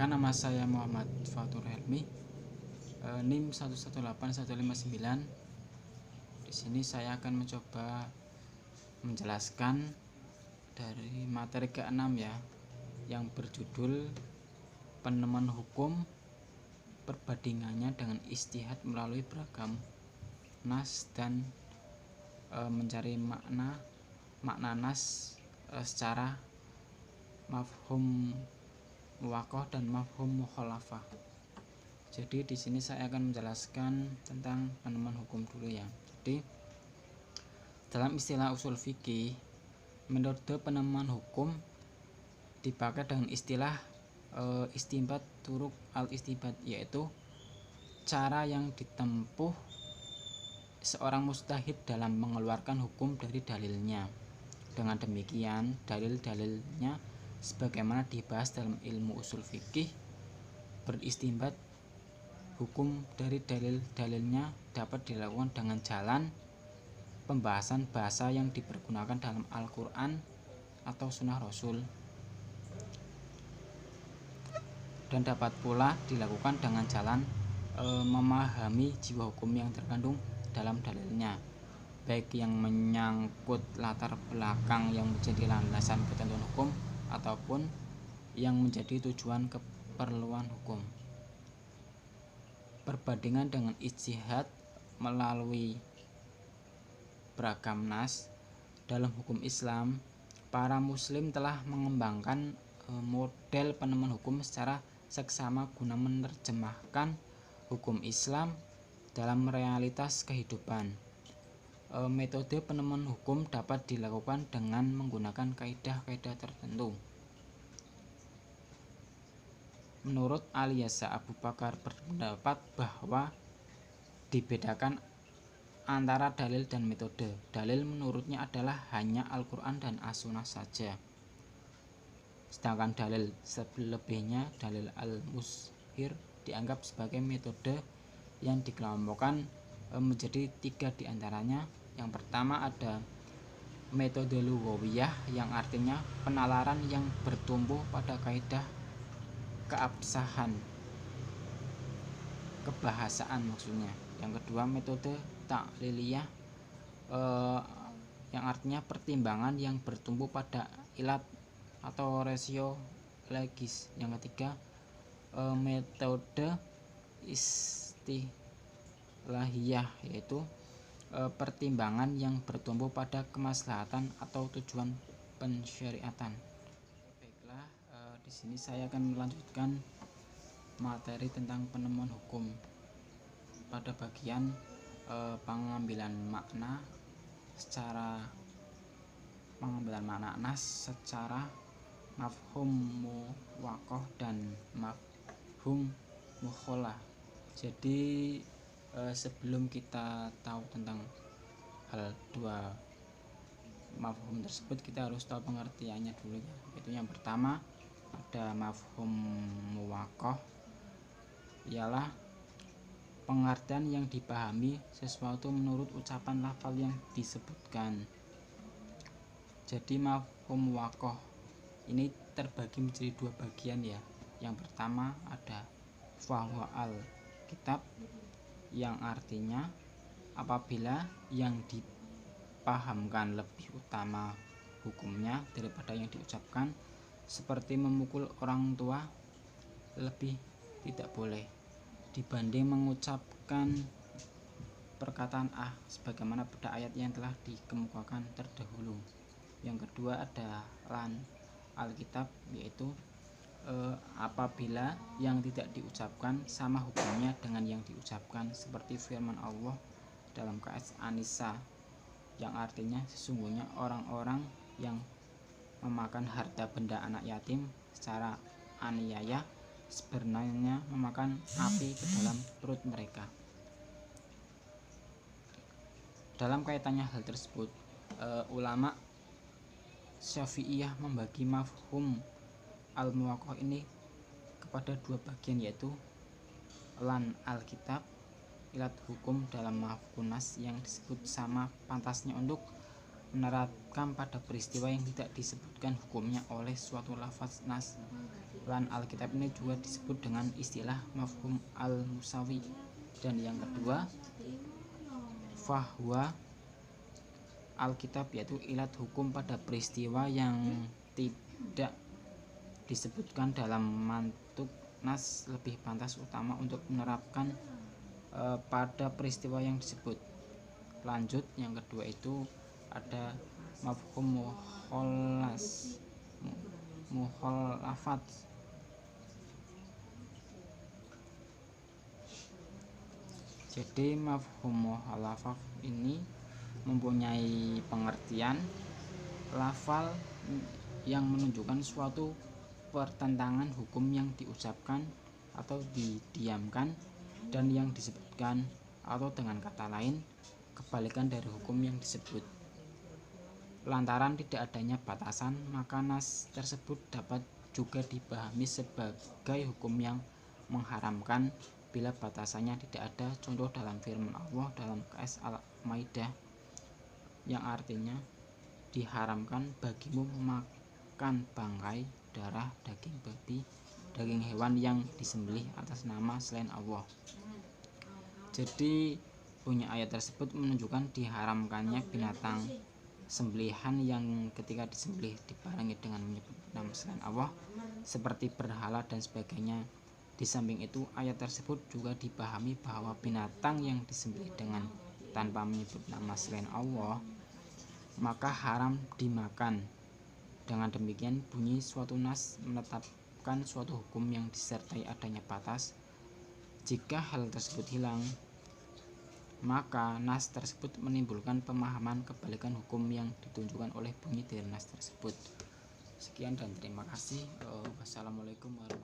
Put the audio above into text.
Perkenalkan, nama saya Muhammad Fatur Helmi, NIM 118159. Di sini saya akan mencoba menjelaskan dari materi ke-6 ya, yang berjudul penemuan hukum, perbandingannya dengan ijtihad melalui beragam nas dan mencari makna nas secara mafhum muwaqqah dan mafhum mukhalafah. Jadi di sini saya akan menjelaskan tentang penemuan hukum dulu ya. Jadi dalam istilah usul fikih, metode penemuan hukum dipakai dengan istilah istinbat turuk al-istinbat, yaitu cara yang ditempuh seorang mujtahid dalam mengeluarkan hukum dari dalilnya. Dengan demikian, dalil-dalilnya sebagaimana dibahas dalam ilmu usul fikih, beristinbat hukum dari dalil-dalilnya dapat dilakukan dengan jalan pembahasan bahasa yang dipergunakan dalam Al-Quran atau Sunnah Rasul, dan dapat pula dilakukan dengan jalan memahami jiwa hukum yang terkandung dalam dalilnya, baik yang menyangkut latar belakang yang menjadi landasan ketentuan hukum ataupun yang menjadi tujuan keperluan hukum. Perbandingan dengan ijtihad melalui beragam nas. Dalam hukum Islam, para muslim telah mengembangkan model penemuan hukum secara seksama guna menerjemahkan hukum Islam dalam realitas kehidupan. Metode penemuan hukum dapat dilakukan dengan menggunakan kaidah-kaidah tertentu. Menurut Ali Yasa Abu Bakar berpendapat bahwa dibedakan antara dalil dan metode. Dalil menurutnya adalah hanya Al-Quran dan As-Sunnah saja. Sedangkan dalil selebihnya, dalil al-mushir, dianggap sebagai metode yang dikelompokkan menjadi 3 diantaranya. Yang pertama ada metode lughawiyah, yang artinya penalaran yang bertumbuh pada kaidah keabsahan kebahasaan maksudnya. Yang kedua metode ta'liliyah, yang artinya pertimbangan yang bertumbuh pada ilat atau rasio logis. Yang ketiga metode istilahiyah, yaitu pertimbangan yang bertumbuh pada kemaslahatan atau tujuan pensyariatan. Baiklah, di sini saya akan melanjutkan materi tentang penemuan hukum pada bagian pengambilan makna nas secara mafhum muwaqqah dan mafhum mukhalah. Jadi sebelum kita tahu tentang hal dua mafhum tersebut, kita harus tahu pengertiannya dulu ya. Itu yang pertama ada mafhum muwaqqah, ialah pengertian yang dipahami sesuatu menurut ucapan lafal yang disebutkan. Jadi mafhum muwaqqah ini terbagi menjadi 2 bagian ya. Yang pertama ada fahuwa al-kitab, yang artinya apabila yang dipahamkan lebih utama hukumnya daripada yang diucapkan, seperti memukul orang tua lebih tidak boleh dibanding mengucapkan perkataan sebagaimana pada ayat yang telah dikemukakan terdahulu. Yang kedua ada lan alkitab, yaitu apabila yang tidak diucapkan sama hukumnya dengan yang diucapkan, seperti firman Allah dalam KS An-Nisa yang artinya sesungguhnya orang-orang yang memakan harta benda anak yatim secara aniaya sebenarnya memakan api ke dalam perut mereka. Dalam kaitannya hal tersebut, ulama Syafi'iyah membagi mafhum al-muwaqqah ini kepada 2 bagian, yaitu lan al-kitab, ilat hukum dalam mafhum nas yang disebut sama pantasnya untuk menerapkan pada peristiwa yang tidak disebutkan hukumnya oleh suatu lafaz nas. Lan Alkitab ini juga disebut dengan istilah mafhum al-musawi. Dan yang kedua, fahwa Alkitab, yaitu ilat hukum pada peristiwa yang tidak disebutkan dalam mantuk nas lebih pantas utama untuk menerapkan pada peristiwa yang disebut. Lanjut, yang kedua itu ada mafhum mukhalafat. Jadi mafhum mukhalafat ini mempunyai pengertian lafal yang menunjukkan suatu pertentangan hukum yang diucapkan atau didiamkan dan yang disebutkan, atau dengan kata lain kebalikan dari hukum yang disebut. Lantaran tidak adanya batasan, maka nas tersebut dapat juga dipahami sebagai hukum yang mengharamkan bila batasannya tidak ada. Contoh dalam firman Allah dalam KS Al-Maidah yang artinya, diharamkan bagimu memakan bangkai, darah, daging babi, daging hewan yang disembelih atas nama selain Allah. Jadi bunyi ayat tersebut menunjukkan diharamkannya binatang sembelihan yang ketika disembelih dibarengi dengan menyebut nama selain Allah seperti berhala dan sebagainya. Di samping itu, ayat tersebut juga dipahami bahwa binatang yang disembelih dengan tanpa menyebut nama selain Allah maka haram dimakan. Dengan demikian, bunyi suatu nas menetapkan suatu hukum yang disertai adanya batas. Jika hal tersebut hilang, maka nas tersebut menimbulkan pemahaman kebalikan hukum yang ditunjukkan oleh bunyi dari nas tersebut. Sekian dan terima kasih. Wassalamualaikum warahmatullahi wabarakatuh.